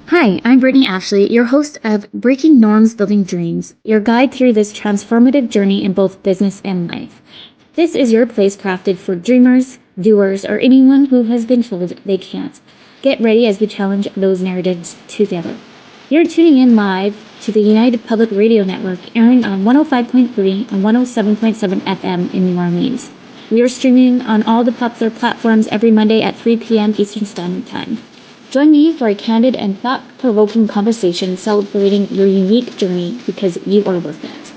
Hi, I'm Brittany Ashley, your host of Breaking Norms Building Dreams, your guide through this transformative journey in both business and life. This is your place crafted for dreamers, doers, or anyone who has been told they can't. Get ready as we challenge those narratives together. You're tuning in live to the United Public Radio Network, airing on 105.3 and 107.7 FM in New Orleans. We are streaming on all the popular platforms every Monday at 3 p.m. Eastern Standard Time. Join me for a candid and thought-provoking conversation celebrating your unique journey because you are worth it.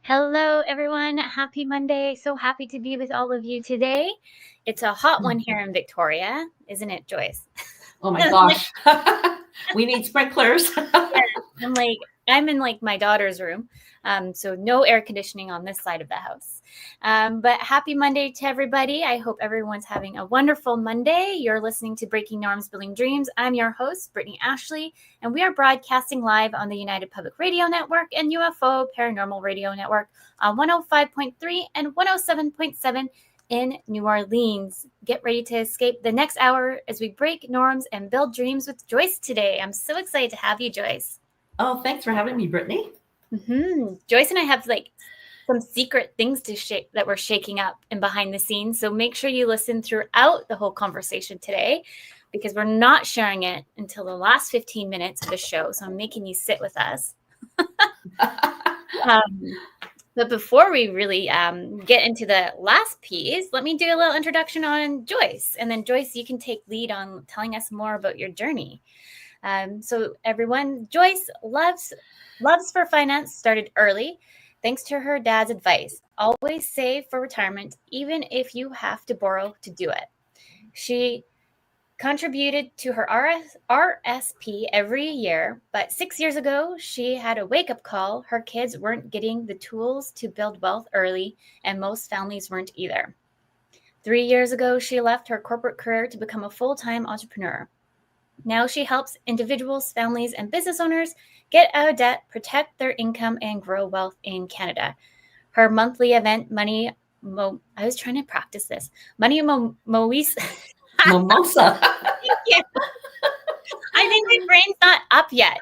Hello, everyone. Happy Monday. So happy to be with all of you today. It's a hot one here in Victoria, isn't it, Joyce? Oh my gosh. We need sprinklers. I'm in my daughter's room. So no air conditioning on this side of the house. But happy Monday to everybody. I hope everyone's having a wonderful Monday. You're listening to Breaking Norms Building Dreams. I'm your host, Brittany Ashley, and we are broadcasting live on the United Public Radio Network and UFO Paranormal Radio Network on 105.3 and 107.7 in New Orleans. Get ready to escape the next hour as we break norms and build dreams with Joyce today. I'm so excited to have you, Joyce. Oh, thanks for having me, Brittany. Joyce and I have some secret things that we're shaking up and behind the scenes. So make sure you listen throughout the whole conversation today, because we're not sharing it until the last 15 minutes of the show. So I'm making you sit with us. But before we really get into the last piece, let me do a little introduction on Joyce. And then Joyce, you can take lead on telling us more about your journey. So everyone, Joyce Loves for Finance started early, thanks to her dad's advice. Always save for retirement, even if you have to borrow to do it. She contributed to her RRSP every year, but 6 years ago, she had a wake-up call. Her kids weren't getting the tools to build wealth early, and most families weren't either. 3 years ago, she left her corporate career to become a full-time entrepreneur. Now she helps individuals, families, and business owners get out of debt, protect their income, and grow wealth in Canada. Her monthly event, Money Mimosa. Mimosa. Yeah. I think my brain's not up yet.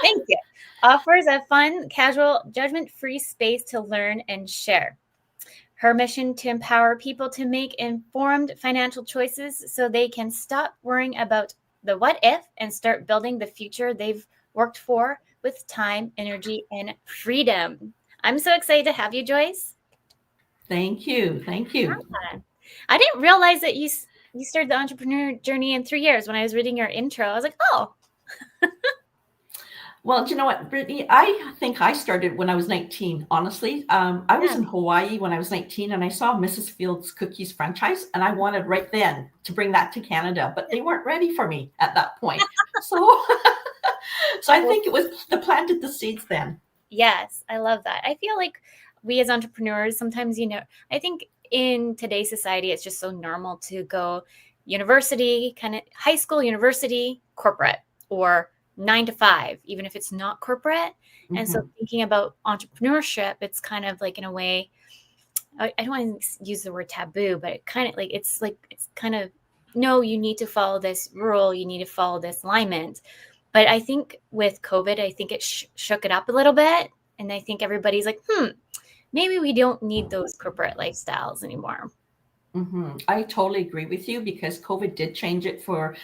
Thank you. Offers a fun, casual, judgment-free space to learn and share. Her mission to empower people to make informed financial choices so they can stop worrying about the what if and start building the future they've worked for with time, energy, and freedom. I'm so excited to have you, Joyce. Thank you. Yeah. I didn't realize that you started the entrepreneur journey in 3 years. When I was reading your intro, I was like, oh. Well, do you know what, Brittany? I think I started when I was 19, honestly. I was in Hawaii when I was 19, and I saw Mrs. Fields Cookies franchise, and I wanted right then to bring that to Canada, but they weren't ready for me at that point. So I think it was planted the seeds then. Yes, I love that. I feel like we as entrepreneurs, sometimes, I think in today's society, it's just so normal to go university, kind of high school, university, corporate, or 9 to 5, even if it's not corporate. Mm-hmm. And so thinking about entrepreneurship, it's kind of like, in a way, I don't want to use the word taboo, but it kind of it's kind of, no, you need to follow this rule. You need to follow this alignment. But I think with COVID, I think it shook it up a little bit. And I think everybody's like, maybe we don't need those corporate lifestyles anymore. I totally agree with you, because COVID did change it for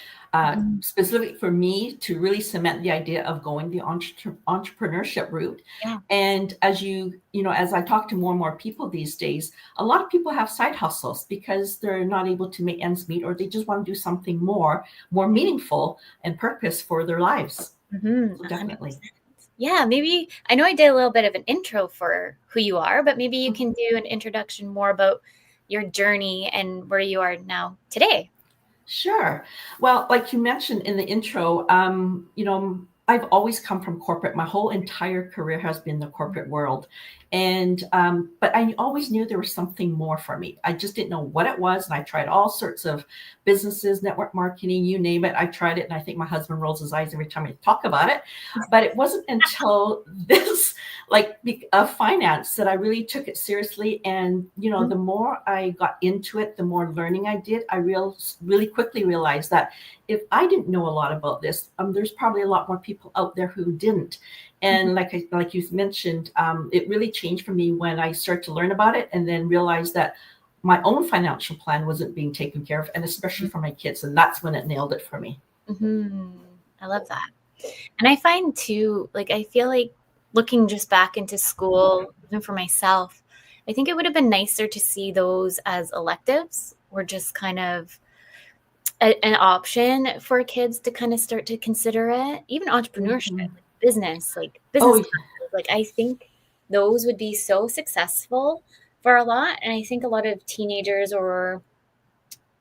specifically for me to really cement the idea of going the entrepreneurship route. Yeah. And as as I talk to more and more people these days, a lot of people have side hustles because they're not able to make ends meet, or they just want to do something more meaningful and purpose for their lives. So definitely. 100%. Yeah, maybe I know I did a little bit of an intro for who you are, but maybe you can do an introduction more about your journey and where you are now today. Sure. Well, like you mentioned in the intro, I've always come from corporate. My whole entire career has been the corporate world. And but I always knew there was something more for me. I just didn't know what it was, and I tried all sorts of businesses, network marketing, you name it. I tried it, and I think my husband rolls his eyes every time I talk about it. But it wasn't until this of finance that I really took it seriously. And the more I got into it, the more learning I did. I really quickly realized that if I didn't know a lot about this, there's probably a lot more people out there who didn't. And like you mentioned, it really changed for me when I started to learn about it, and then realized that my own financial plan wasn't being taken care of, and especially for my kids. And that's when it nailed it for me. I love that. And I find too, I feel like looking just back into school, even for myself, I think it would have been nicer to see those as electives, or just kind of an option for kids to kind of start to consider it. Even entrepreneurship, business classes. I think those would be so successful for a lot. And I think a lot of teenagers, or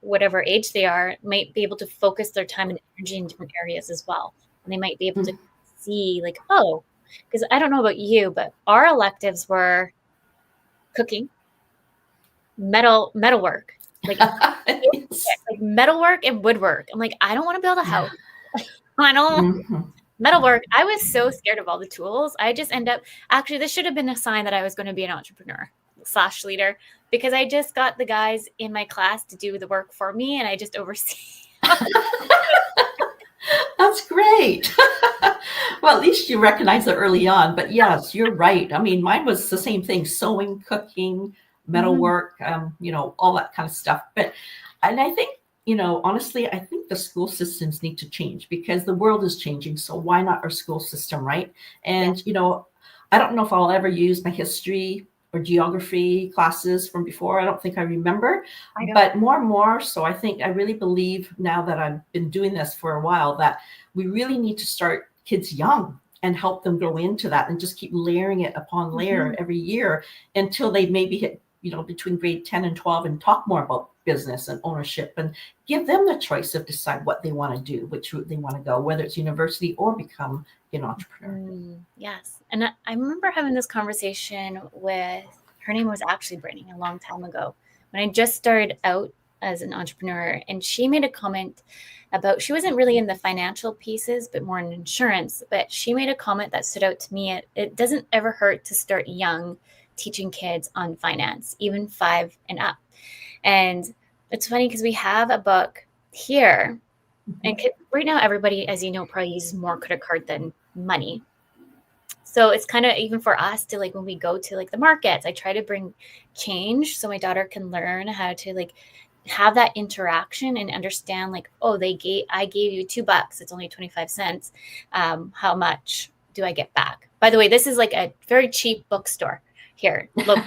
whatever age they are, might be able to focus their time and energy in different areas as well. And they might be able to see because I don't know about you, but our electives were cooking, metalwork, metalwork and woodwork. I'm like, I don't want to build a house. I don't metalwork. I was so scared of all the tools. I just actually, this should have been a sign that I was going to be an entrepreneur / leader, because I just got the guys in my class to do the work for me, and I just oversee. That's great. Well, at least you recognize it early on. But yes, you're right. I mean, mine was the same thing: sewing, cooking, metalwork, all that kind of stuff. And I think, honestly, I think the school systems need to change, because the world is changing. So why not our school system, right? And, I don't know if I'll ever use my history or geography classes from before. I don't think I remember, but more and more. So I really believe, now that I've been doing this for a while, that we really need to start kids young and help them go into that, and just keep layering it upon layer every year until they maybe hit, between grade 10 and 12, and talk more about business and ownership, and give them the choice of decide what they want to do, which route they want to go, whether it's university or become an entrepreneur. Yes. And I remember having this conversation with, her name was actually Brittany, a long time ago, when I just started out as an entrepreneur. And she made a comment about, she wasn't really in the financial pieces, but more in insurance. But she made a comment that stood out to me. It doesn't ever hurt to start young, teaching kids on finance, even 5 and up. And it's funny because we have a book here, and right now everybody, as you know, probably uses more credit card than money. So it's kind of, even for us to when we go to the markets, I try to bring change so my daughter can learn how to have that interaction and understand I gave you $2, it's only 25 cents. How much do I get back? By the way, this is a very cheap bookstore here. Look,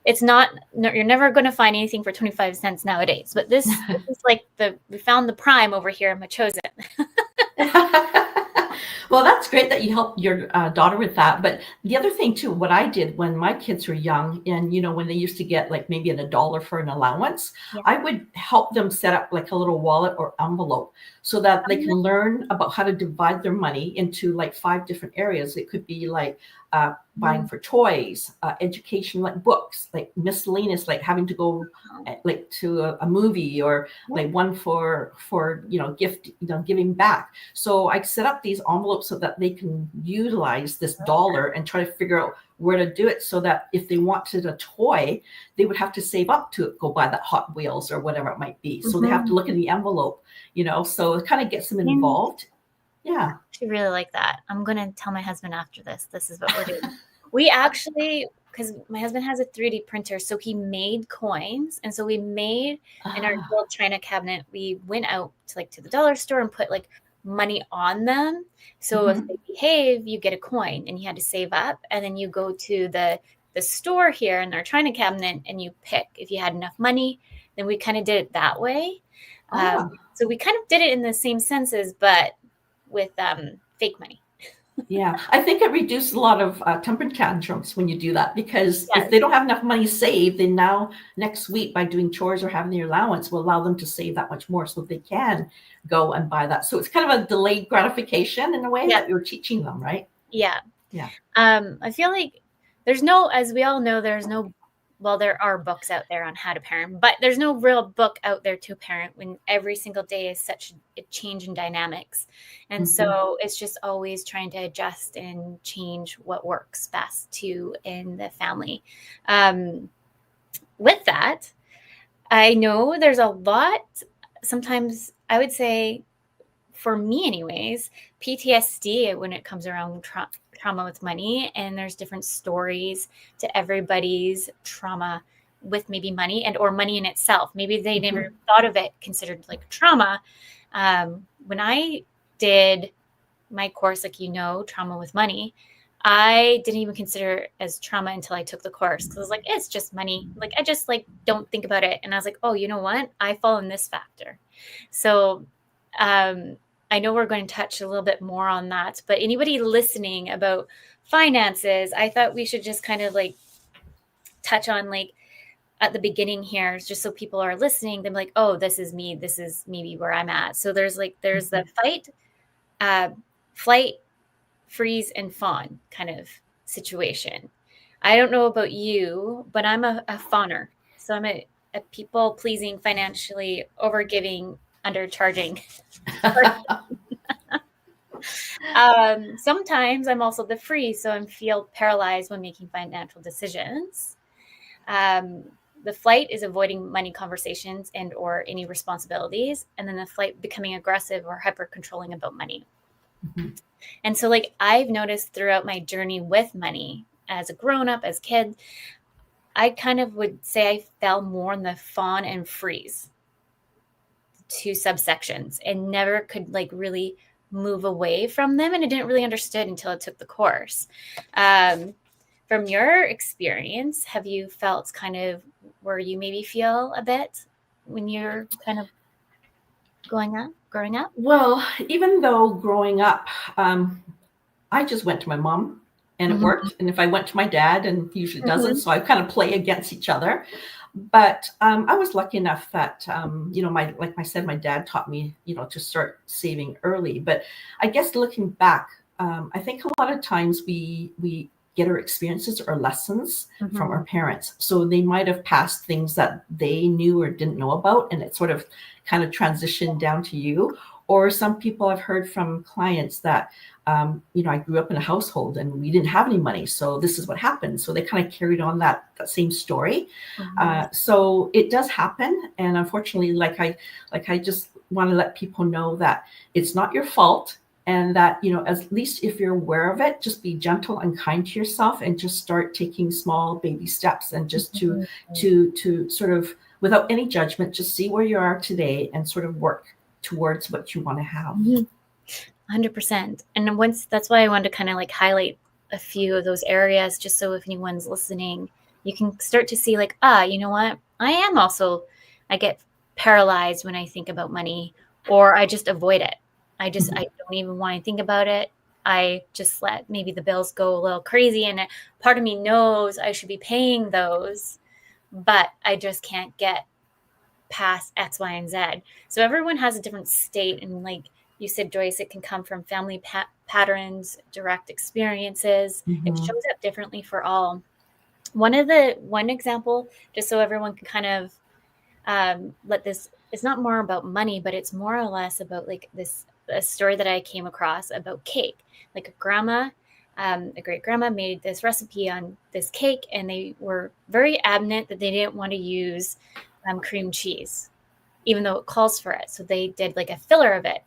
it's not, you're never going to find anything for 25 cents nowadays, but this is we found the prime over here in Machosen. Well, that's great that you helped your daughter with that. But the other thing too, what I did when my kids were young, and when they used to get maybe $1 for an allowance, I would help them set up a little wallet or envelope, so that they can learn about how to divide their money into 5 different areas. It could be buying for toys, education, books, miscellaneous, having to go to a movie, or one for gift, giving back. So I set up these envelopes so that they can utilize this dollar and try to figure out where to do it, so that if they wanted a toy, they would have to save up to go buy that Hot Wheels or whatever it might be. So they have to look in the envelope, so it kind of gets them involved. Yeah. I really like that. I'm going to tell my husband after this. This is what we're doing. We actually, because my husband has a 3D printer, so he made coins. And so we made in our gold china cabinet, we went out to the dollar store and put money on them. So if they behave, you get a coin, and you had to save up. And then you go to the store here in our china cabinet, and you pick if you had enough money. Then we kind of did it that way. So we kind of did it in the same senses, but with fake money. Yeah, I think it reduces a lot of temper tantrums when you do that, because if they don't have enough money saved, then now next week, by doing chores or having their allowance, will allow them to save that much more, so they can go and buy that. So it's kind of a delayed gratification in a way that you're teaching them, right? Yeah. Yeah. I feel like there's no, as we all know, there's no, well, there are books out there on how to parent, but there's no real book out there to parent when every single day is such a change in dynamics. And so it's just always trying to adjust and change what works best to in the family. With that, I know there's a lot, sometimes I would say, for me anyways, PTSD when it comes around trauma with money, and there's different stories to everybody's trauma with maybe money and or money in itself. Maybe they never thought of it considered like trauma. When I did my course, like, trauma with money, I didn't even consider it as trauma until I took the course, because I was like, it's just money. Like, I just like don't think about it. And I was like, oh, you know what? I fall in this factor. So I know we're going to touch a little bit more on that, but anybody listening about finances, I thought we should just kind of like touch on like at the beginning here, just so people are listening, they're like, oh, this is me. This is maybe where I'm at. So there's the fight, flight, freeze, and fawn kind of situation. I don't know about you, but I'm a fawner. So I'm a people pleasing, financially overgiving, undercharging. Sometimes I'm also the freeze, so I feel paralyzed when making financial decisions. The flight is avoiding money conversations and or any responsibilities, and then the flight becoming aggressive or hyper controlling about money. And so like I've noticed throughout my journey with money as a grown-up, as kid, I kind of would say I fell more in the fawn and freeze, two subsections, and never could like really move away from them. And I didn't really understand until I took the course. From your experience, have you felt kind of where you maybe feel a bit when you're kind of growing up? Well, even though growing up, I just went to my mom and it worked. And if I went to my dad, and he usually doesn't, so I kind of play against each other. But I was lucky enough that, like I said, my dad taught me, to start saving early. But I guess looking back, I think a lot of times we get our experiences or lessons from our parents. So they might have passed things that they knew or didn't know about, and it sort of kind of transitioned down to you. Or some people I've heard from clients that, I grew up in a household and we didn't have any money, so this is what happened. So they kind of carried on that same story. So it does happen. And unfortunately, I just want to let people know that it's not your fault. And that, at least if you're aware of it, just be gentle and kind to yourself and just start taking small baby steps, and just to sort of, without any judgment, just see where you are today and sort of work towards what you want to have. 100%. And that's why I wanted to kind of like highlight a few of those areas, just so if anyone's listening, you can start to see like, you know what? I get paralyzed when I think about money, or I just avoid it. I don't even want to think about it. I just let maybe the bills go a little crazy, and part of me knows I should be paying those, but I just can't get past X, Y, and Z. So everyone has a different state. And like you said, Joyce, it can come from family patterns, direct experiences. It shows up differently for all. One example, just so everyone can kind of it's not more about money, but it's more or less about like a story that I came across about cake. Like a great grandma made this recipe on this cake, and they were very adamant that they didn't want to use cream cheese, even though it calls for it. So they did like a filler of it.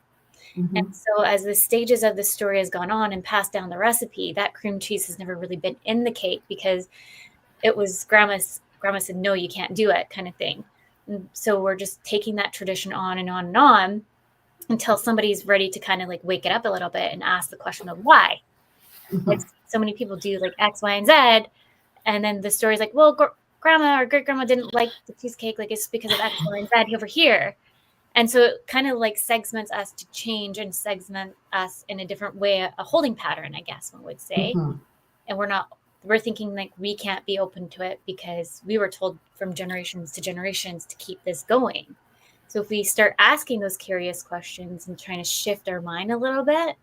And so as the stages of the story has gone on and passed down the recipe, that cream cheese has never really been in the cake, because it was grandma said, no, you can't do it, kind of thing. And so we're just taking that tradition on and on and on until somebody's ready to kind of like wake it up a little bit and ask the question of why. Like so many people do like X, Y, and Z. And then the story's like, well, grandma or great grandma didn't like the cheesecake. Like it's because of X, Y, and Z over here. And so it kind of like segments us to change and segment us in a different way, a holding pattern, I guess one would say. And we're thinking like we can't be open to it because we were told from generations to generations to keep this going. So if we start asking those curious questions and trying to shift our mind a little bit,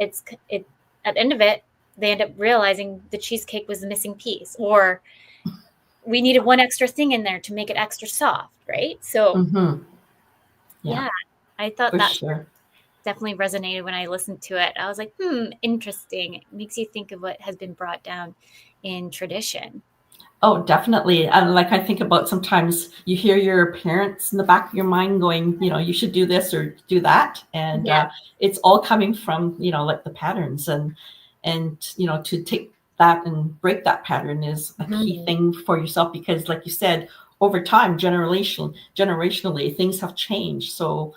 at the end of it, they end up realizing the cheesecake was the missing piece, or we needed one extra thing in there to make it extra soft, right? So yeah, I thought for that sure. definitely resonated when I listened to it. I was like, interesting. It makes you think of what has been brought down in tradition. Oh, definitely. And like I think about sometimes you hear your parents in the back of your mind going, you should do this or do that, and Yeah. it's all coming from like the patterns, and to take that and break that pattern is a key thing for yourself, because like you said, over time, generationally, things have changed. So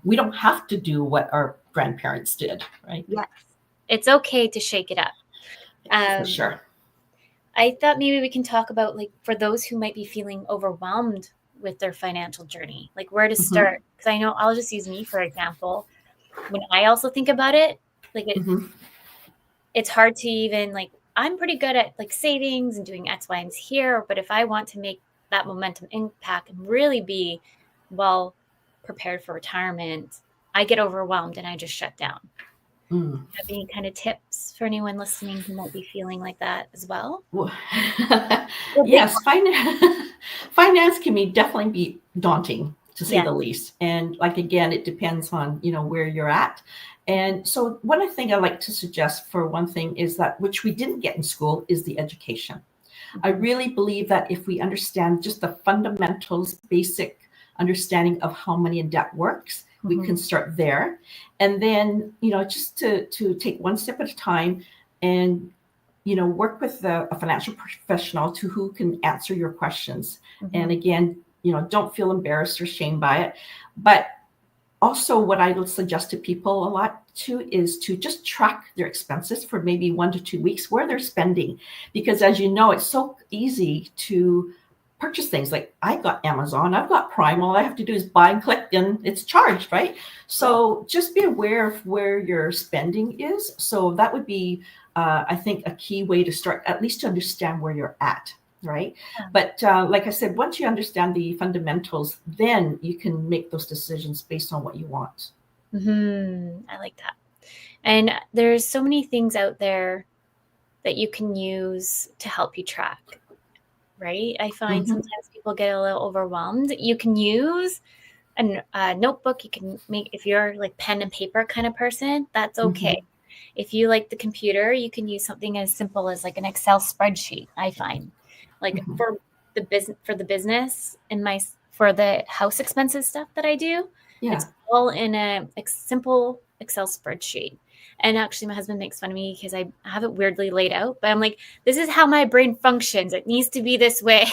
we don't have to do what our grandparents did, right? Yes. It's okay to shake it up. For sure. I thought maybe we can talk about, like, for those who might be feeling overwhelmed with their financial journey, like where to start. Because I know, I'll just use me for example. When I also think about it, like it's hard to even, like, I'm pretty good at like savings and doing X, Y, and Z here, but if I want to make that momentum impact and really be well prepared for retirement, I get overwhelmed and I just shut down. Have any kind of tips for anyone listening who might be feeling like that as well? Yes, finance can definitely be daunting, to say Yeah. the least. And like again, it depends on where you're at. And so one thing I like to suggest, for one thing, is that, which we didn't get in school, is the education. I really believe that if we understand just the fundamentals, basic understanding of how money and debt works, we can start there. And then, just to take one step at a time, and work with a financial professional who can answer your questions. And again, don't feel embarrassed or shamed by it. But also, what I would suggest to people a lot too is to just track their expenses for maybe 1 to 2 weeks, where they're spending. Because as you know, it's so easy to purchase things. Like, I've got Amazon, I've got Prime, all I have to do is buy and click and it's charged, right? So just be aware of where your spending is. So that would be, I think, a key way to start, at least to understand where you're at. Right. But like I said, once you understand the fundamentals, then you can make those decisions based on what you want. I like that. And there's so many things out there that you can use to help you track, right? I find sometimes people get a little overwhelmed. You can use a notebook. You can make, if you're like pen and paper kind of person, that's okay. If you like the computer, you can use something as simple as like an Excel spreadsheet. I find, like, for the business and for the house expenses stuff that I do, it's all in a simple Excel spreadsheet. And actually, my husband makes fun of me because I have it weirdly laid out, but I'm like, this is how my brain functions. It needs to be this way.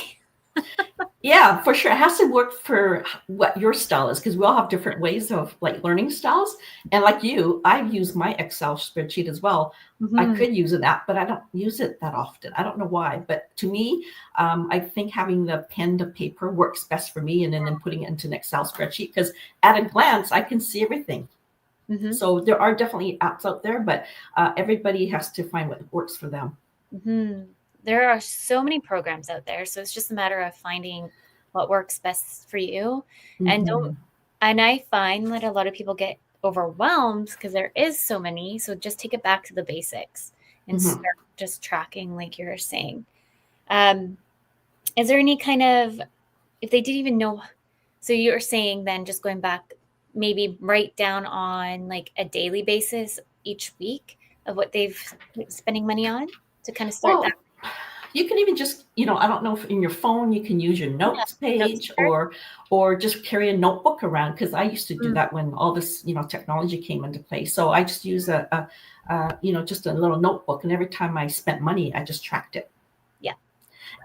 Yeah, for sure. It has to work for what your style is, because we all have different ways of like learning styles. And like you, I use my Excel spreadsheet as well. I could use an app, but I don't use it that often. I don't know why. But to me, I think having the pen to paper works best for me, and then putting it into an Excel spreadsheet, because at a glance, I can see everything. So there are definitely apps out there, but everybody has to find what works for them. There are so many programs out there. So it's just a matter of finding what works best for you. And I find that a lot of people get overwhelmed because there is so many. So just take it back to the basics and start just tracking, like you're saying. Is there any kind of, if they didn't even know, so you're saying then just going back, maybe write down on like a daily basis each week of what they've spending money on to kind of start that. You can even just, I don't know if in your phone you can use your notes page, or just carry a notebook around, because I used to do that when all this, technology came into play. So I just use just a little notebook, and every time I spent money, I just tracked it.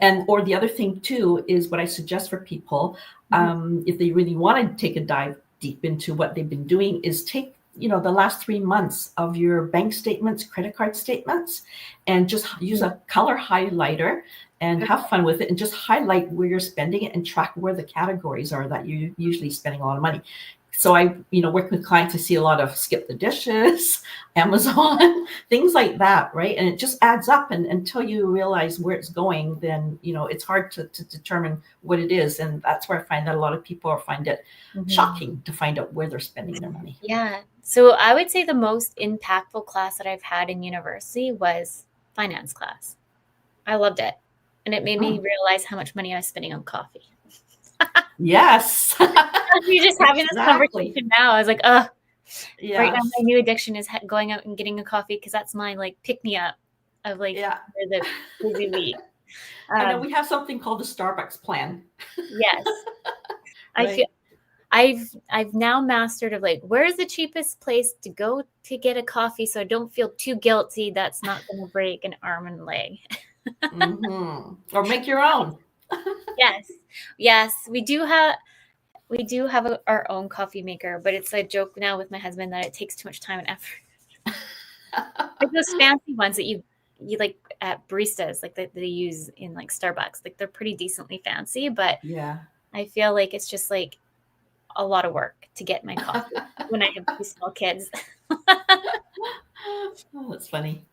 And or the other thing too is what I suggest for people, if they really want to take a dive deep into what they've been doing, is take the last 3 months of your bank statements, credit card statements, and just use a color highlighter and have fun with it and just highlight where you're spending it and track where the categories are that you're usually spending a lot of money. So I, work with clients, I see a lot of skip the dishes, Amazon, things like that, right? And it just adds up, and until you realize where it's going, then, it's hard to determine what it is. And that's where I find that a lot of people find it shocking to find out where they're spending their money. Yeah. So I would say the most impactful class that I've had in university was finance class. I loved it. And it made me realize how much money I was spending on coffee. Yes. You're just having this conversation now. I was like, right now my new addiction is going out and getting a coffee, because that's my pick me up of the busy week. I know we have something called the Starbucks plan. Yes. Right. I feel I've now mastered of where's the cheapest place to go to get a coffee, so I don't feel too guilty that's not going to break an arm and leg. Or make your own. Yes, we do have our own coffee maker, but it's a joke now with my husband that it takes too much time and effort. Like those fancy ones that you like at baristas, that they use in Starbucks, they're pretty decently fancy, but I feel like it's just a lot of work to get my coffee when I have 2 small kids. Oh, that's funny.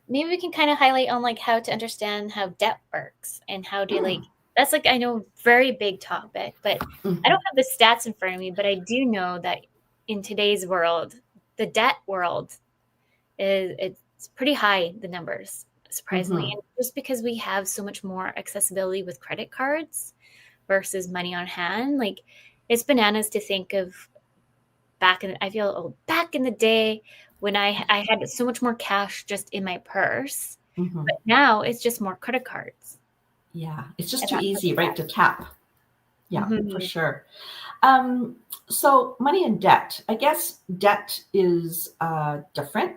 Maybe we can kind of highlight on how to understand how debt works and how to that's I know very big topic, but I don't have the stats in front of me, but I do know that in today's world, the debt world it's pretty high, the numbers, surprisingly. And just because we have so much more accessibility with credit cards versus money on hand, it's bananas to think of back in the day when I had so much more cash just in my purse, but now it's just more credit cards. Yeah, it's just too easy, right, to tap. Yeah, for sure. So money and debt, I guess debt is different.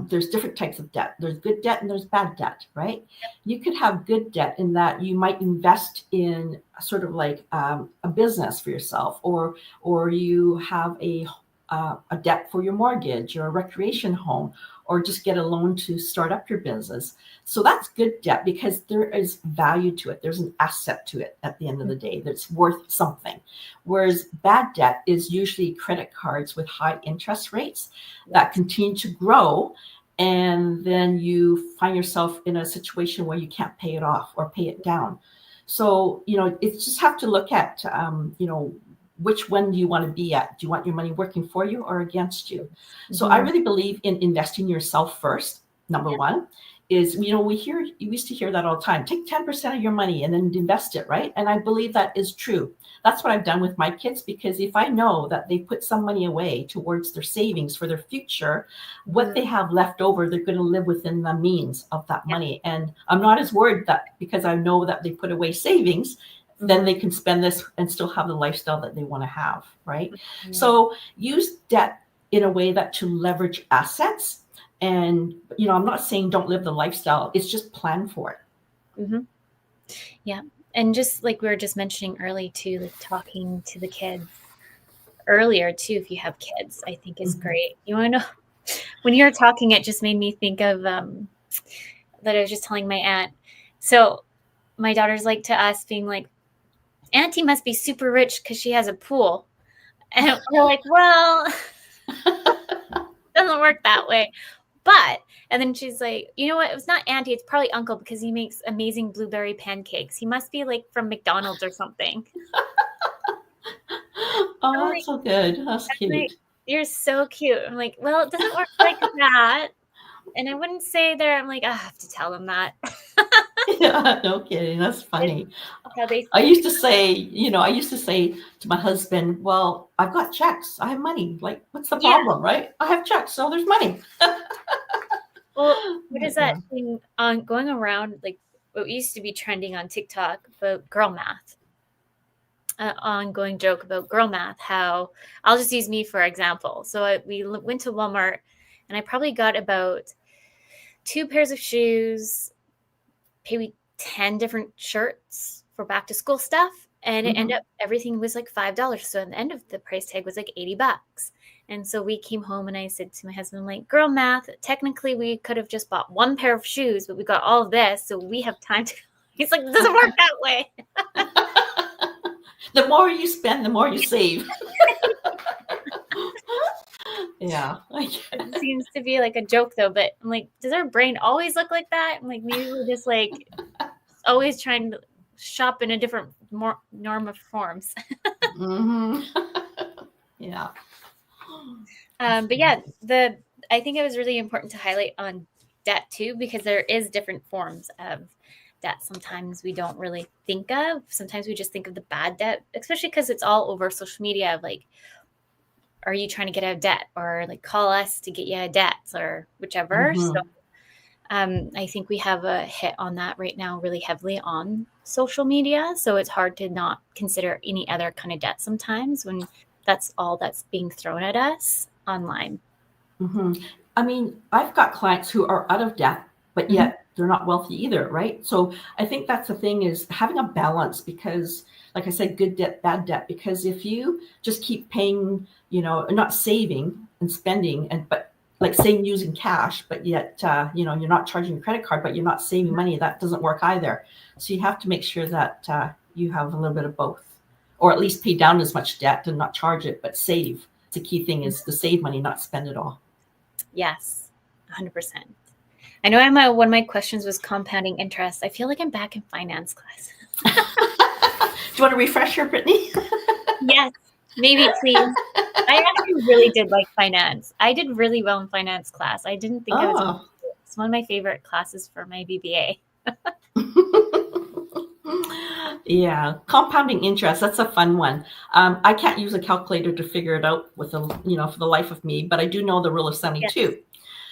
There's different types of debt. There's good debt and there's bad debt, right? You could have good debt in that you might invest in sort of a business for yourself, or you have a debt for your mortgage or a recreation home, or just get a loan to start up your business. So that's good debt because there is value to it. There's an asset to it at the end of the day that's worth something. Whereas bad debt is usually credit cards with high interest rates that continue to grow. And then you find yourself in a situation where you can't pay it off or pay it down. So, it's just have to look at, which one do you want to be at? Do you want your money working for you or against you? So I really believe in investing yourself first. Number one is, you used to hear that all the time. Take 10% of your money and then invest it, right? And I believe that is true. That's what I've done with my kids, because if I know that they put some money away towards their savings for their future, what they have left over, they're going to live within the means of that money. And I'm not as worried that because I know that they put away savings, then they can spend this and still have the lifestyle that they want to have, right? So use debt in a way that to leverage assets. And, I'm not saying don't live the lifestyle. It's just plan for it. Yeah. And just like we were just mentioning early too, talking to the kids earlier too, if you have kids, I think is great. You want to know, when you were talking, it just made me think of that I was just telling my aunt. So my daughter's to us being Auntie must be super rich because she has a pool. And we're well, doesn't work that way. But, and then she's like, you know what? It was not Auntie. It's probably Uncle because he makes amazing blueberry pancakes. He must be from McDonald's or something. Oh, that's so good. That's cute. You're so cute. I'm well, it doesn't work like that. And I wouldn't say there. I'm I have to tell them that. Yeah, no kidding. That's funny. I used to say to my husband, well, I've got checks. I have money. What's the problem, right? I have checks, so there's money. Well, what is that thing on going around, what used to be trending on TikTok about girl math? Ongoing joke about girl math, how I'll just use me for example. So we went to Walmart and I probably got about 2 pairs of shoes, maybe 10 different shirts for back to school stuff. And it ended up, everything was like $5. So at the end of the price tag was like $80. And so we came home and I said to my husband, like, girl math, technically we could have just bought one pair of shoes, but we got all of this. So we have time to, he's like, it doesn't work that way. The more you spend, the more you save. Yeah. It seems to be like a joke though, but I'm like, does our brain always look like that? I'm like, maybe we're just like always trying to shop in a different norm of forms. Yeah. But yeah, I think it was really important to highlight on debt too, because there is different forms of debt. Sometimes we don't really think of. Sometimes we just think of the bad debt, especially because it's all over social media of like, are you trying to get out of debt, or like call us to get you out of debt, or whichever. So I think we have a hit on that right now really heavily on social media. So it's hard to not consider any other kind of debt sometimes when that's all that's being thrown at us online. I mean, I've got clients who are out of debt, but yet they're not wealthy either, right? So I think that's the thing, is having a balance, because like I said, good debt, bad debt, because if you just keep paying, not saving and spending, but like saying using cash, but yet, you're not charging your credit card, but you're not saving money, that doesn't work either. So you have to make sure that you have a little bit of both, or at least pay down as much debt and not charge it, but save. The key thing is to save money, not spend it all. Yes, 100%. I know one of my questions was compounding interest. I feel like I'm back in finance class. Do you want a refresher, Brittany? Yes, maybe, please. I actually really did like finance. I did really well in finance class. I didn't think I was. It's one of my favorite classes for my BBA. Yeah, compounding interest, that's a fun one. I can't use a calculator to figure it out for the life of me, but I do know the rule of 72.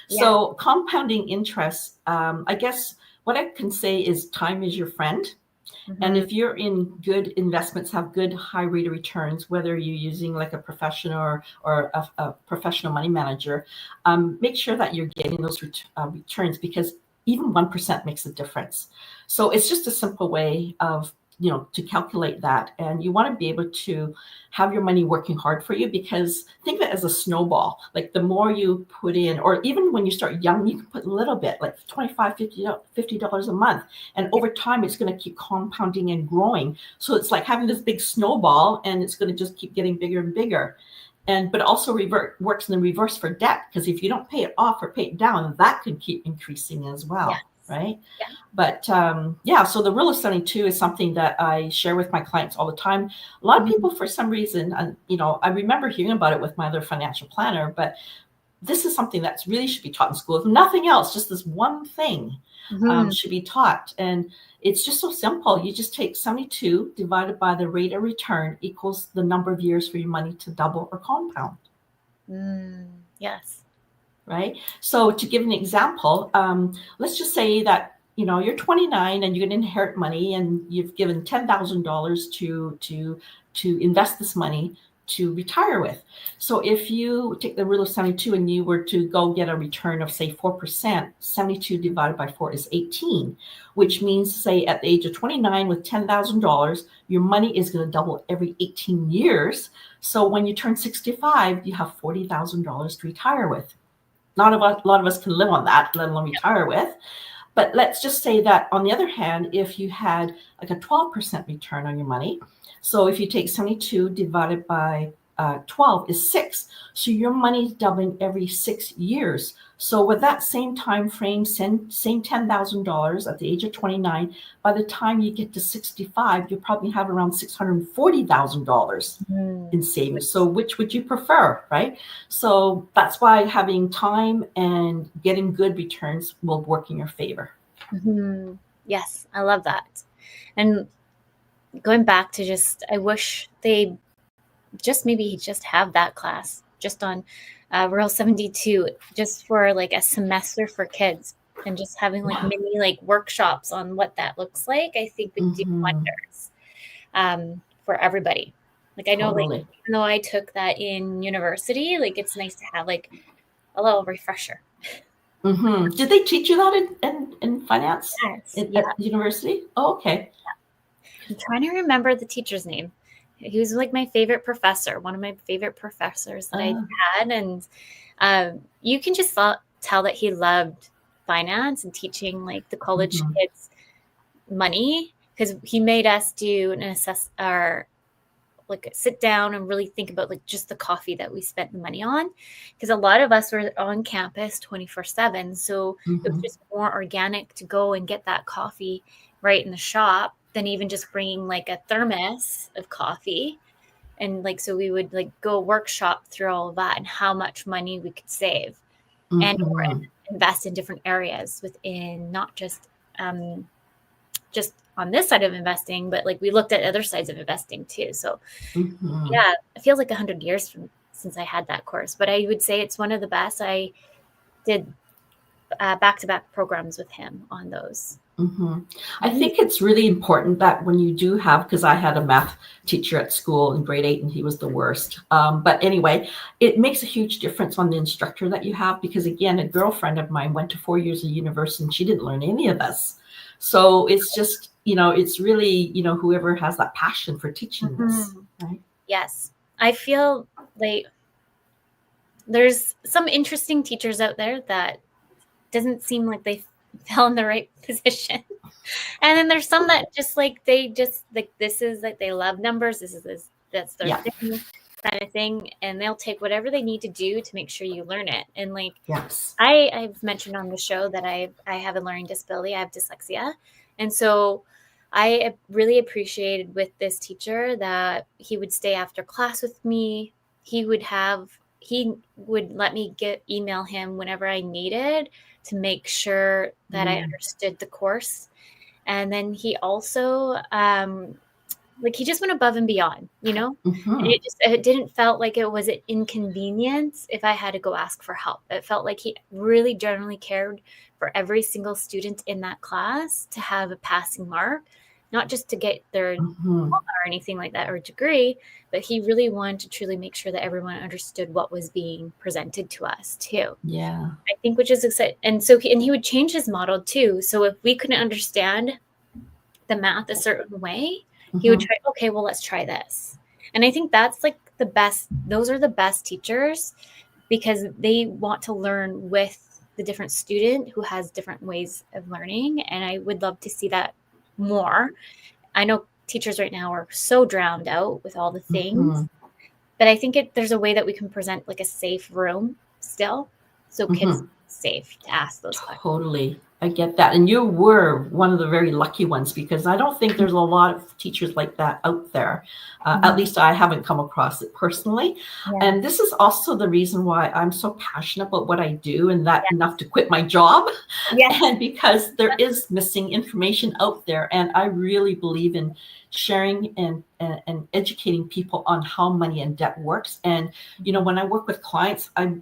Yes. So compounding interest, I guess what I can say is time is your friend. And if you're in good investments, have good high rate of returns, whether you're using like a professional or a professional money manager, make sure that you're getting those returns, because even 1% makes a difference. So it's just a simple way of, to calculate that. And you want to be able to have your money working hard for you, because think of it as a snowball. Like the more you put in, or even when you start young, you can put a little bit, like $25, $50 a month. And over time, it's going to keep compounding and growing. So it's like having this big snowball, and it's going to just keep getting bigger and bigger. But also works in the reverse for debt, because if you don't pay it off or pay it down, that can keep increasing as well. Yes. Right? Yeah. But so the rule of 72 is something that I share with my clients all the time. A lot of people, for some reason, and I remember hearing about it with my other financial planner, but this is something that really should be taught in school. If nothing else, just this one thing should be taught. And it's just so simple. You just take 72 divided by the rate of return equals the number of years for your money to double or compound. Yes. Right? So to give an example, let's just say that, you're 29 and you're going to inherit money, and you've given $10,000 to invest this money to retire with. So if you take the rule of 72 and you were to go get a return of, say, 4%, 72 divided by 4 is 18, which means, say, at the age of 29 with $10,000, your money is going to double every 18 years. So when you turn 65, you have $40,000 to retire with. A lot of us can live on that, let alone retire with. But let's just say that, on the other hand, if you had like a 12% return on your money, so if you take 72 divided by 12 is 6. So your money is doubling every 6 years. So with that same time frame, same $10,000 at the age of 29, by the time you get to 65, you probably have around $640,000 in savings. So which would you prefer, right? So that's why having time and getting good returns will work in your favor. Yes, I love that. And going back to I wish they maybe have that class just on Rule 72, just for like a semester for kids, and just having like mini like workshops on what that looks like, I think would do wonders for everybody. Like I know, like even though I took that in university, like it's nice to have like a little refresher. Did they teach you that in finance? Yes. At university? Oh, okay. I'm trying to remember the teacher's name. He was like my favorite professor, one of my favorite professors that I had. And you can just tell that he loved finance and teaching like the college kids money, because he made us do an sit down and really think about like just the coffee that we spent the money on, because a lot of us were on campus 24/7, so it was just more organic to go and get that coffee right in the shop than even just bringing like a thermos of coffee. And like, so we would like go workshop through all of that and how much money we could save and or invest in different areas within, not just on this side of investing, but like we looked at other sides of investing too. So yeah, it feels like 100 years since I had that course, but I would say it's one of the best. I did back-to-back programs with him on those. I think it's really important that when you do have, because I had a math teacher at school in grade 8 and he was the worst. But anyway, it makes a huge difference on the instructor that you have, because again, a girlfriend of mine went to 4 years of university and she didn't learn any of this. So it's just, it's really, whoever has that passion for teaching this, right? Yes. I feel like there's some interesting teachers out there that doesn't seem like they fell in the right position. And then there's some that just like, this is like, they love numbers. That's their thing, kind of thing. And they'll take whatever they need to do to make sure you learn it. And like, I've mentioned on the show that I have a learning disability. I have dyslexia. And so I really appreciated with this teacher that he would stay after class with me. He would let me email him whenever I needed to make sure that I understood the course. And then he also, he just went above and beyond, and it didn't felt like it was an inconvenience if I had to go ask for help. It felt like he really generally cared for every single student in that class to have a passing mark, not just to get their diploma or anything like that or degree, but he really wanted to truly make sure that everyone understood what was being presented to us too. Yeah. I think, which is exciting. And so, he would change his model too. So if we couldn't understand the math a certain way, he would try, okay, well, let's try this. And I think that's like the best, those are the best teachers, because they want to learn with the different student who has different ways of learning. And I would love to see that more. I know teachers right now are so drowned out with all the things, but I think there's a way that we can present like a safe room still, so kids safe to ask those questions. Totally. I get that. And you were one of the very lucky ones, because I don't think there's a lot of teachers like that out there. At least I haven't come across it personally. Yeah. And this is also the reason why I'm so passionate about what I do, and that enough to quit my job. Yes. And because there is missing information out there. And I really believe in sharing and educating people on how money and debt works. And, when I work with clients, I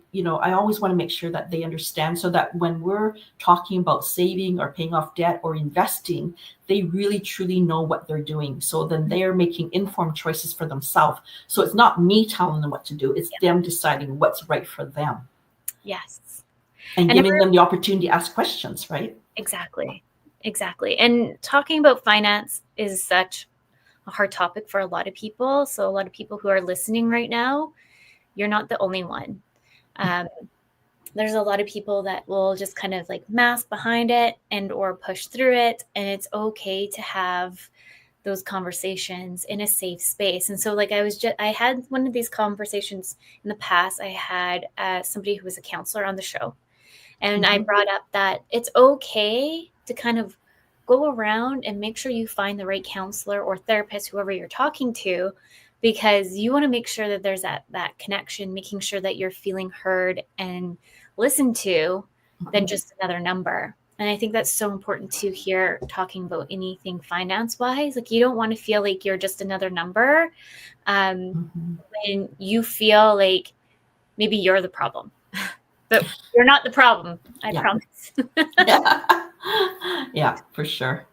always want to make sure that they understand, so that when we're talking about saving or paying off debt or investing, they really truly know what they're doing. So then they're making informed choices for themselves. So it's not me telling them what to do. It's them deciding what's right for them. Yes. And giving them the opportunity to ask questions, right? Exactly. And talking about finance is such a hard topic for a lot of people. So a lot of people who are listening right now, you're not the only one. There's a lot of people that will just kind of like mask behind it and or push through it. And it's okay to have those conversations in a safe space. And so like I had one of these conversations in the past. I had somebody who was a counselor on the show. And I brought up that it's okay to kind of go around and make sure you find the right counselor or therapist, whoever you're talking to, because you want to make sure that there's that connection, making sure that you're feeling heard and listened to than just another number. And I think that's so important to hear talking about anything finance wise. Like, you don't want to feel like you're just another number when you feel like maybe you're the problem. But you're not the problem, I promise. Yeah, for sure.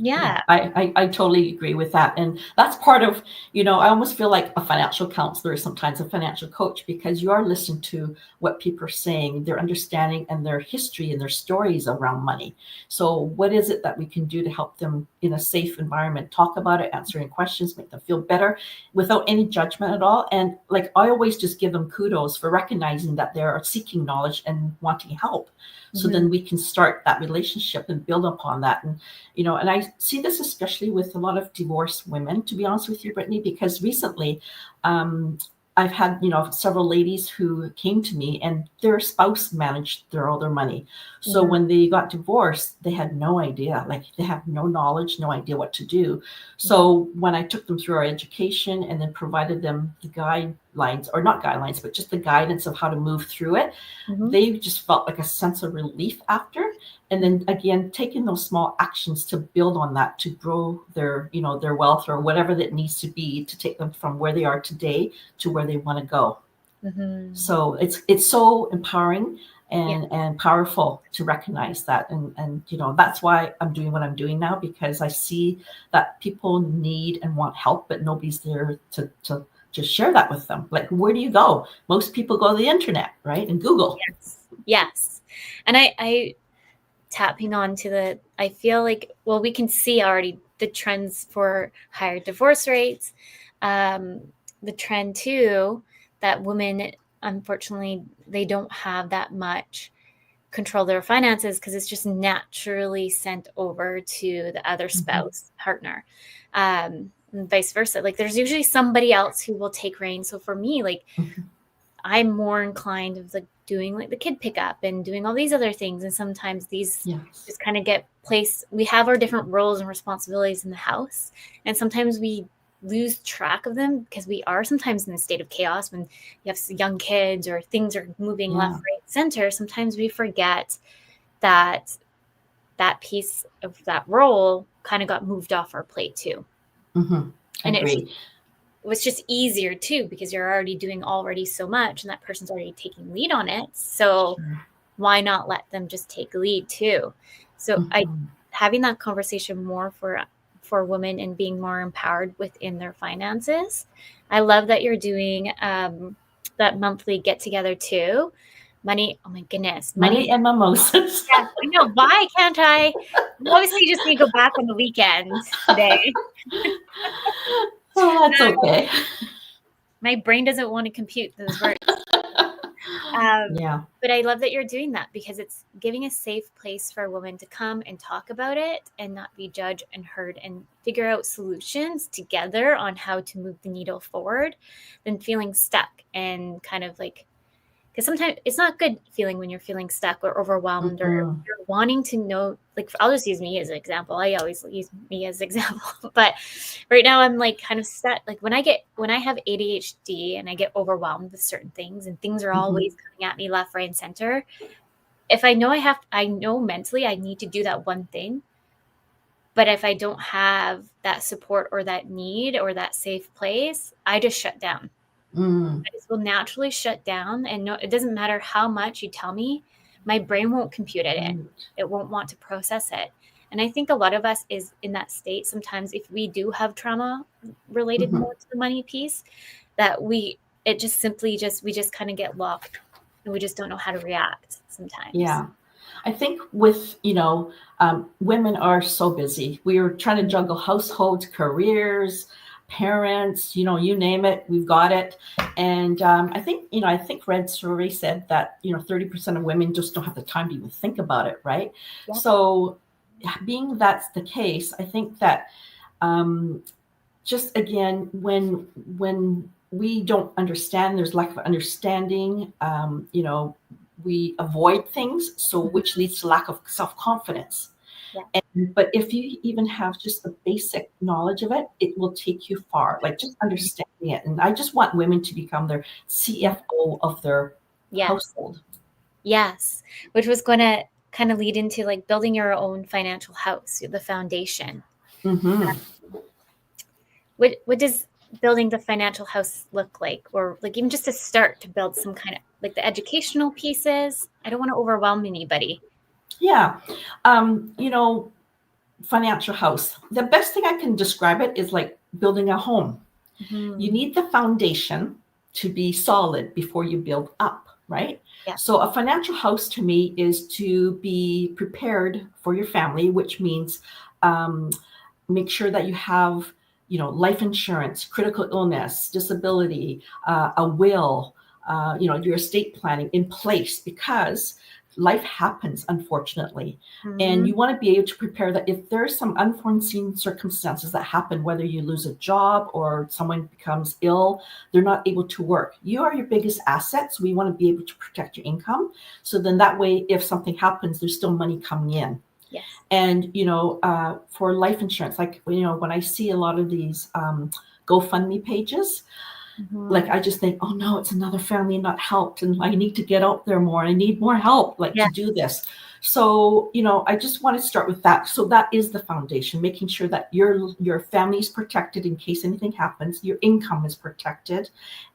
Yeah. I totally agree with that. And that's part of, I almost feel like a financial counselor, sometimes a financial coach, because you are listening to what people are saying, their understanding and their history and their stories around money. So what is it that we can do to help them in a safe environment, talk about it, answering questions, make them feel better without any judgment at all. And like, I always just give them kudos for recognizing that they're seeking knowledge and wanting help. So then we can start that relationship and build upon that. And I see this especially with a lot of divorced women, to be honest with you, Brittany, because recently I've had, several ladies who came to me and their spouse managed all their money. So when they got divorced, they had no idea, like they have no knowledge, no idea what to do. So when I took them through our education and then provided them the guidelines, or not guidelines, but just the guidance of how to move through it, they just felt like a sense of relief after. And then again, taking those small actions to build on that, to grow their, their wealth or whatever that needs to be to take them from where they are today to where they want to go. So it's so empowering and powerful to recognize that. And that's why I'm doing what I'm doing now, because I see that people need and want help, but nobody's there to just share that with them. Like, where do you go? Most people go to the internet, right? And Google. Yes. And I tapping on to I feel like, well, we can see already the trends for higher divorce rates. The trend too, that women, unfortunately, they don't have that much control their finances because it's just naturally sent over to the other spouse, partner. And vice versa. Like, there's usually somebody else who will take reign. So for me, like, I'm more inclined of like doing like the kid pickup and doing all these other things. And sometimes these just kind of get placed. We have our different roles and responsibilities in the house. And sometimes we lose track of them because we are sometimes in a state of chaos when you have young kids or things are moving left, right, center. Sometimes we forget that that piece of that role kind of got moved off our plate too. And it was just easier too, because you're already doing so much and that person's already taking lead on it. So why not let them just take lead too? So having that conversation more for women and being more empowered within their finances. I love that you're doing that monthly get together too. Money, oh my goodness. Money and mimosas. Yeah, I know. Why can't I? Obviously, you just need to go back on the weekend today. Oh, that's okay. My brain doesn't want to compute those words. But I love that you're doing that, because it's giving a safe place for a woman to come and talk about it and not be judged and heard and figure out solutions together on how to move the needle forward than feeling stuck and kind of like, because sometimes it's not good feeling when you're feeling stuck or overwhelmed or you're wanting to know, like, I'll just use me as an example. I always use me as an example, but right now I'm like kind of stuck. Like when I have ADHD and I get overwhelmed with certain things and things are always coming at me left, right, and center. If I know mentally I need to do that one thing, but if I don't have that support or that need or that safe place, I just shut down. I just will naturally shut down, and it doesn't matter how much you tell me, my brain won't compute it in. It won't want to process it. And I think a lot of us is in that state sometimes, if we do have trauma related more to the money piece, that we just kind of get locked and we just don't know how to react sometimes. Yeah. I think with, women are so busy. We are trying to juggle households, careers, parents, you name it, we've got it. And I think Red Survey said that, 30% of women just don't have the time to even think about it, right? Yeah. So being that's the case, I think that just again, when we don't understand, there's lack of understanding, we avoid things, so which leads to lack of self-confidence. Yeah. But if you even have just the basic knowledge of it, it will take you far, like just understanding it. And I just want women to become their CFO of their household. Yes, which was going to kind of lead into like building your own financial house, the foundation. What does building the financial house look like? Or like even just a start to build some kind of like the educational pieces? I don't want to overwhelm anybody. Yeah. financial house. The best thing I can describe it is like building a home. You need the foundation to be solid before you build up, right? Yeah. So a financial house to me is to be prepared for your family, which means make sure that you have, life insurance, critical illness, disability, a will, your estate planning in place, because life happens, unfortunately. And you want to be able to prepare that if there's some unforeseen circumstances that happen, whether you lose a job or someone becomes ill, they're not able to work. You are your biggest assets. We want to be able to protect your income. So then that way, if something happens, there's still money coming in. Yes. And, for life insurance, like, when I see a lot of these GoFundMe pages, like, I just think, oh no, it's another family not helped. And I need to get out there more. I need more help, to do this. So, I just want to start with that. So that is the foundation, making sure that your family is protected in case anything happens, your income is protected,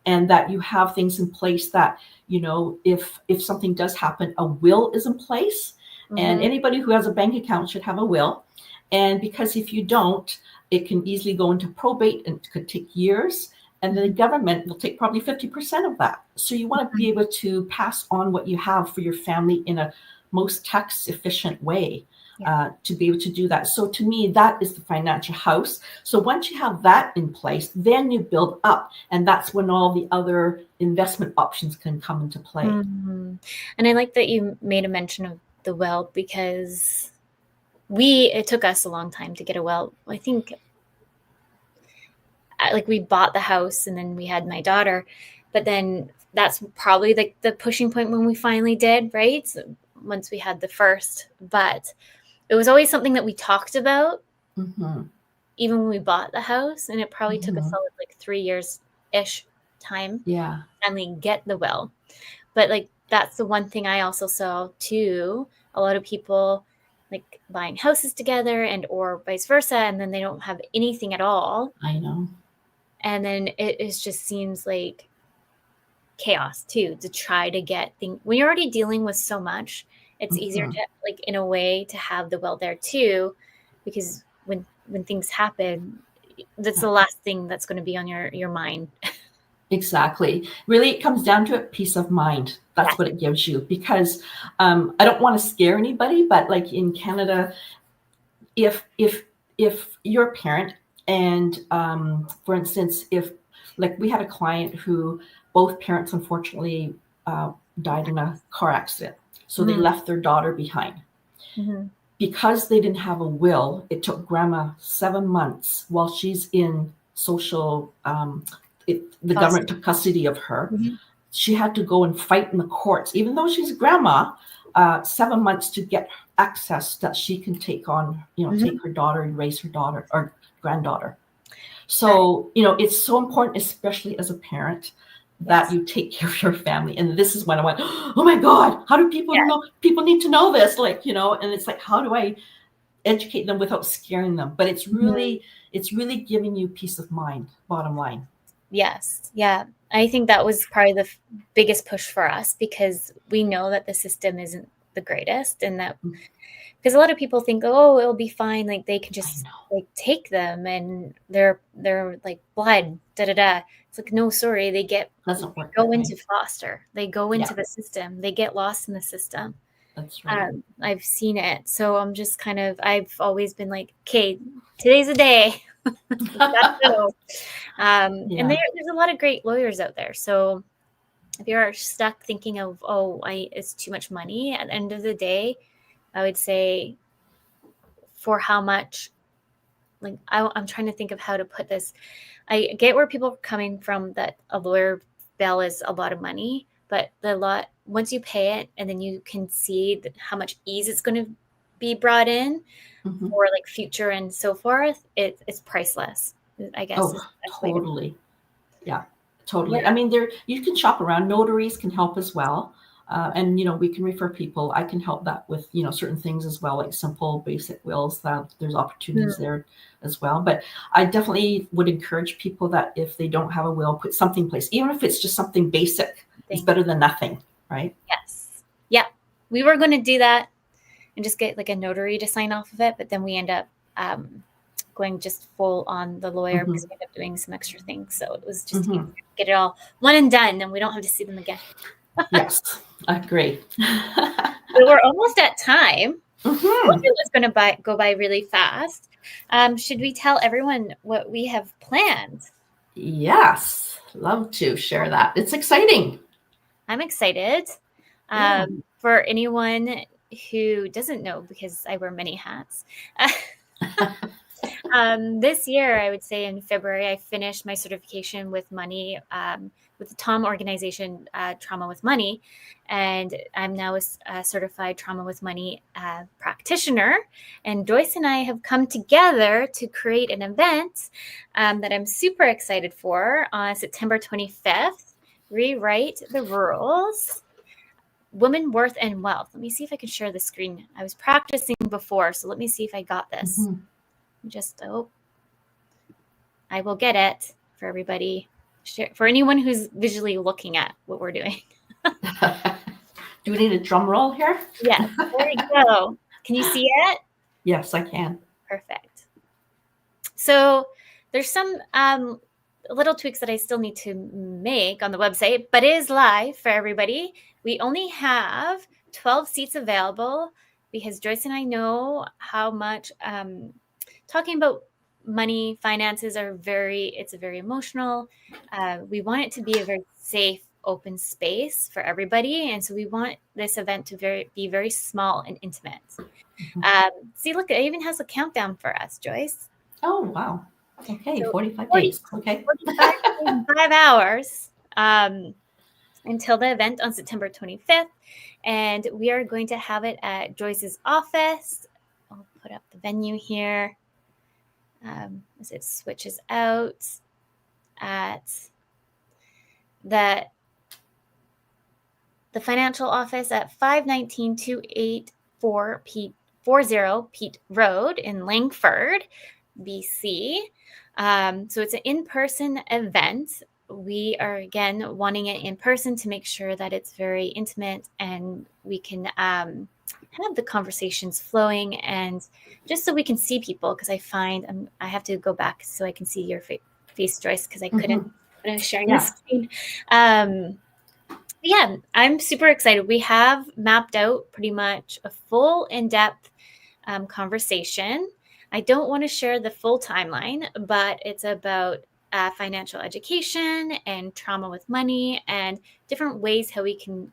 and that you have things in place that, if something does happen, a will is in place. And anybody who has a bank account should have a will. And because if you don't, it can easily go into probate and it could take years. And the government will take probably 50% of that. So you want to be able to pass on what you have for your family in a most tax efficient way, to be able to do that. So to me, that is the financial house. So once you have that in place, then you build up. And that's when all the other investment options can come into play. And I like that you made a mention of the will, because it took us a long time to get a will. I think we bought the house and then we had my daughter, but then that's probably like the pushing point when we finally did, right? So once we had the first, but it was always something that we talked about, even when we bought the house, and it probably took a solid 3 years-ish time to finally get the will. But that's the one thing I also saw too. A lot of people buying houses together or vice versa, and then they don't have anything at all. I know. And then it just seems like chaos too, to try to get things. When you're already dealing with so much, it's easier to in a way to have the will there too, because when things happen, that's the last thing that's going to be on your mind. Exactly. Really, it comes down to peace of mind. That's what it gives you, because I don't want to scare anybody, but in Canada, if you're a parent and for instance, if we had a client who both parents unfortunately died in a car accident, so they left their daughter behind. Because they didn't have a will, it took grandma 7 months while she's in social the government took custody of her. She had to go and fight in the courts, even though she's grandma, 7 months to get access that she can take on, take her daughter and raise her daughter or granddaughter. So, it's so important, especially as a parent, that you take care of your family. And this is when I went, oh my God, how do people know? People need to know this, and it's how do I educate them without scaring them? But it's really giving you peace of mind, bottom line. Yes. Yeah. I think that was probably the biggest push for us, because we know that the system isn't the greatest, and that because a lot of people think, oh, it'll be fine. They can just take them and they're blood, It's no, sorry. They go into foster. They go into the system. They get lost in the system. That's right. I've seen it. So I'm just I've always been okay, today's the day. And there's a lot of great lawyers out there. So if you're stuck thinking of, it's too much money, at the end of the day, I would say, for how much, I'm trying to think of how to put this. I get where people are coming from, that a lawyer bill is a lot of money, but once you pay it and then you can see how much ease it's going to be brought in for future and so forth, it's priceless, I guess. Oh, totally. Yeah, totally. I mean, you can shop around. Notaries can help as well. And, we can refer people. I can help that with, certain things as well, like simple, basic wills, that there's opportunities there as well. But I definitely would encourage people that if they don't have a will, put something in place, even if it's just something basic. It's better than nothing, right? Yes. Yeah. We were going to do that and just get a notary to sign off of it, but then we end up going just full on the lawyer Mm-hmm. because we ended up doing some extra things. So it was just easier to get it all one and done, and we don't have to see them again. Yes, I agree. So we're almost at time. It's going to go by really fast. Should we tell everyone what we have planned? Yes, love to share that. It's exciting. I'm excited. For anyone who doesn't know, because I wear many hats, this year, I would say in February, I finished my certification with money with the TOM organization, Trauma with Money. And I'm now a certified Trauma with Money practitioner. And Joyce and I have come together to create an event that I'm super excited for on September 25th. Rewrite the Rules. Women, Worth, and Wealth. Let me see if I can share the screen. I was practicing before, so let me see if I got this. I will get it for everybody. For anyone who's visually looking at what we're doing. Do we need a drum roll here? Yes, there we go. Can you see it? Yes, I can. Perfect. So there's some little tweaks that I still need to make on the website, but it is live for everybody. We only have 12 seats available because Joyce and I know how much talking about money, finances it's a very emotional. We want it to be a very safe, open space for everybody. And so we want this event to be very small and intimate. See, look, it even has a countdown for us, Joyce. Oh, wow. Okay, so 45 days. Okay. 45 hours until the event on September 25th. And we are going to have it at Joyce's office. I'll put up the venue here. As it switches out at the financial office at 519-284 Pete Road in Langford, BC. So it's an in-person event. We are, again, wanting it in person to make sure that it's very intimate and we can have the conversations flowing, and just so we can see people, because I find I have to go back so I can see your face, Joyce, because I couldn't when I was sharing the screen. Yeah, I'm super excited. We have mapped out pretty much a full in-depth conversation. I don't want to share the full timeline, but it's about financial education and trauma with money and different ways how we can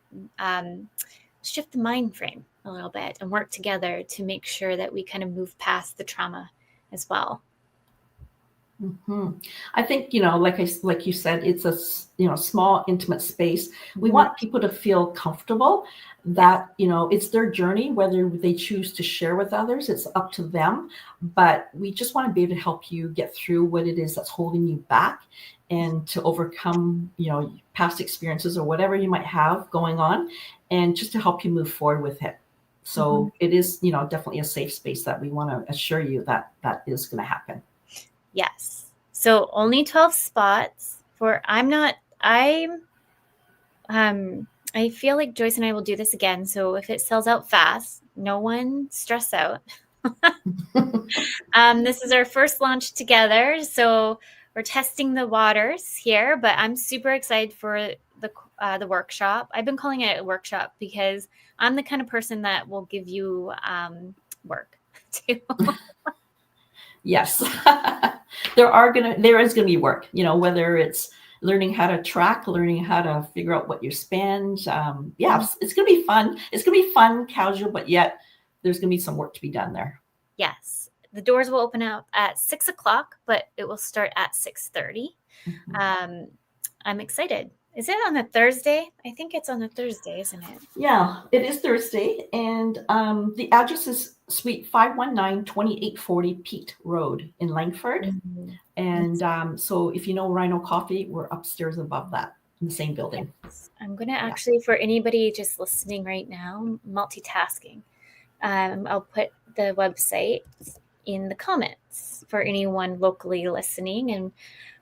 shift the mind frame a little bit and work together to make sure that we kind of move past the trauma as well. I think, like you said, it's a small, intimate space. We want people to feel comfortable that, it's their journey, whether they choose to share with others, it's up to them. But we just want to be able to help you get through what it is that's holding you back and to overcome, past experiences or whatever you might have going on, and just to help you move forward with it. So it is, definitely a safe space that we want to assure you that is going to happen. Yes. So only 12 spots I feel like Joyce and I will do this again. So if it sells out fast, no one stress out. This is our first launch together. So we're testing the waters here, but I'm super excited for the workshop. I've been calling it a workshop because I'm the kind of person that will give you work too. Yes, there is going to be work, whether it's learning how to track, learning how to figure out what you spend. Yes, it's going to be fun. It's going to be fun, casual, but yet there's going to be some work to be done there. Yes. The doors will open up at 6:00, but it will start at 6:30. I'm excited. Is it on a Thursday? I think it's on a Thursday, isn't it? Yeah, it is Thursday. And the address is Suite 519, 2840 Pete Road in Langford. And so if you know Rhino Coffee, we're upstairs above that in the same building. Yes. I'm going to actually, for anybody just listening right now, multitasking, I'll put the website in the comments for anyone locally listening,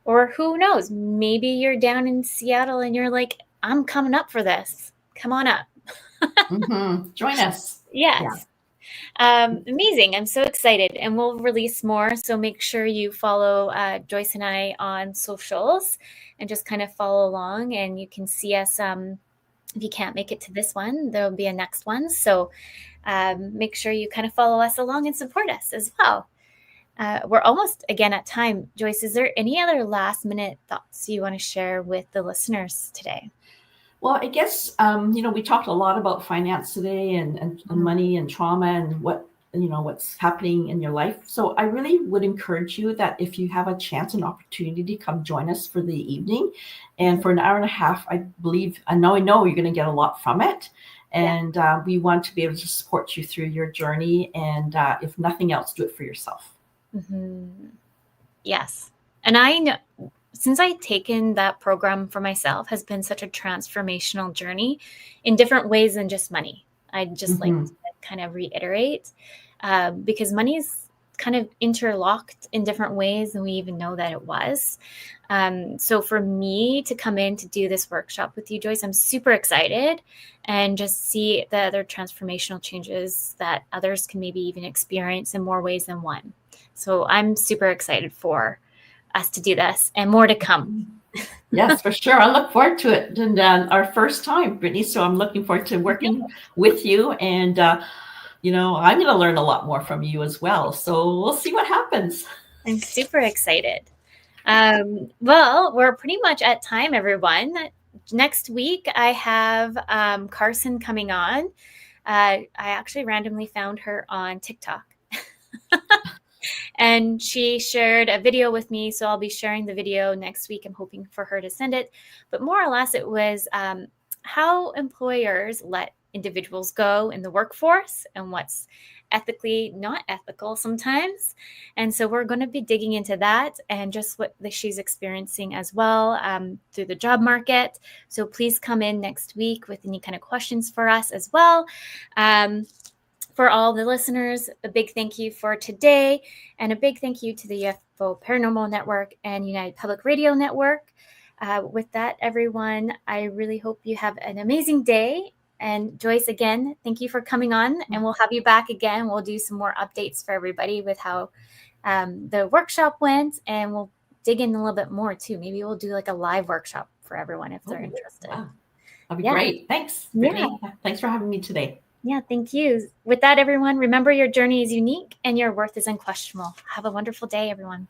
or who knows, maybe you're down in Seattle and you're like, I'm coming up for this. Come on up. Join us. Yes. Amazing. I'm so excited, and we'll release more. So make sure you follow Joyce and I on socials and just kind of follow along, and you can see us. If you can't make it to this one, there'll be a next one. So make sure you kind of follow us along and support us as well. We're almost again at time. Joyce, is there any other last minute thoughts you want to share with the listeners today? Well, I guess, we talked a lot about finance today and money and trauma and what's happening in your life. So I really would encourage you that if you have a chance and opportunity to come join us for the evening and for an hour and a half, I know you're going to get a lot from it. And we want to be able to support you through your journey. And if nothing else, do it for yourself. Mm-hmm. Yes. And I know, since I've taken that program for myself, has been such a transformational journey in different ways than just money. I'd just like to kind of reiterate, because money is kind of interlocked in different ways than we even know that it was. So for me to come in to do this workshop with you, Joyce, I'm super excited and just see the other transformational changes that others can maybe even experience in more ways than one. So I'm super excited for us to do this and more to come. Yes, for sure. I look forward to it. And our first time, Brittany. So I'm looking forward to working with you. And, I'm going to learn a lot more from you as well. So we'll see what happens. I'm super excited. Well, we're pretty much at time, everyone. Next week, I have Carson coming on. I actually randomly found her on TikTok. And she shared a video with me, so I'll be sharing the video next week. I'm hoping for her to send it. But more or less, it was how employers let individuals go in the workforce and what's ethically not ethical sometimes. And so we're going to be digging into that and just what she's experiencing as well through the job market. So please come in next week with any kind of questions for us as well. For all the listeners, a big thank you for today, and a big thank you to the UFO Paranormal Network and United Public Radio Network. With that, everyone, I really hope you have an amazing day. And Joyce, again, thank you for coming on, and we'll have you back again. We'll do some more updates for everybody with how the workshop went, and we'll dig in a little bit more too. Maybe we'll do like a live workshop for everyone if they're interested. Wow. That'd be great. Thanks, Brittany. Yeah. Thanks for having me today. Yeah, thank you. With that, everyone, remember your journey is unique and your worth is unquestionable. Have a wonderful day, everyone.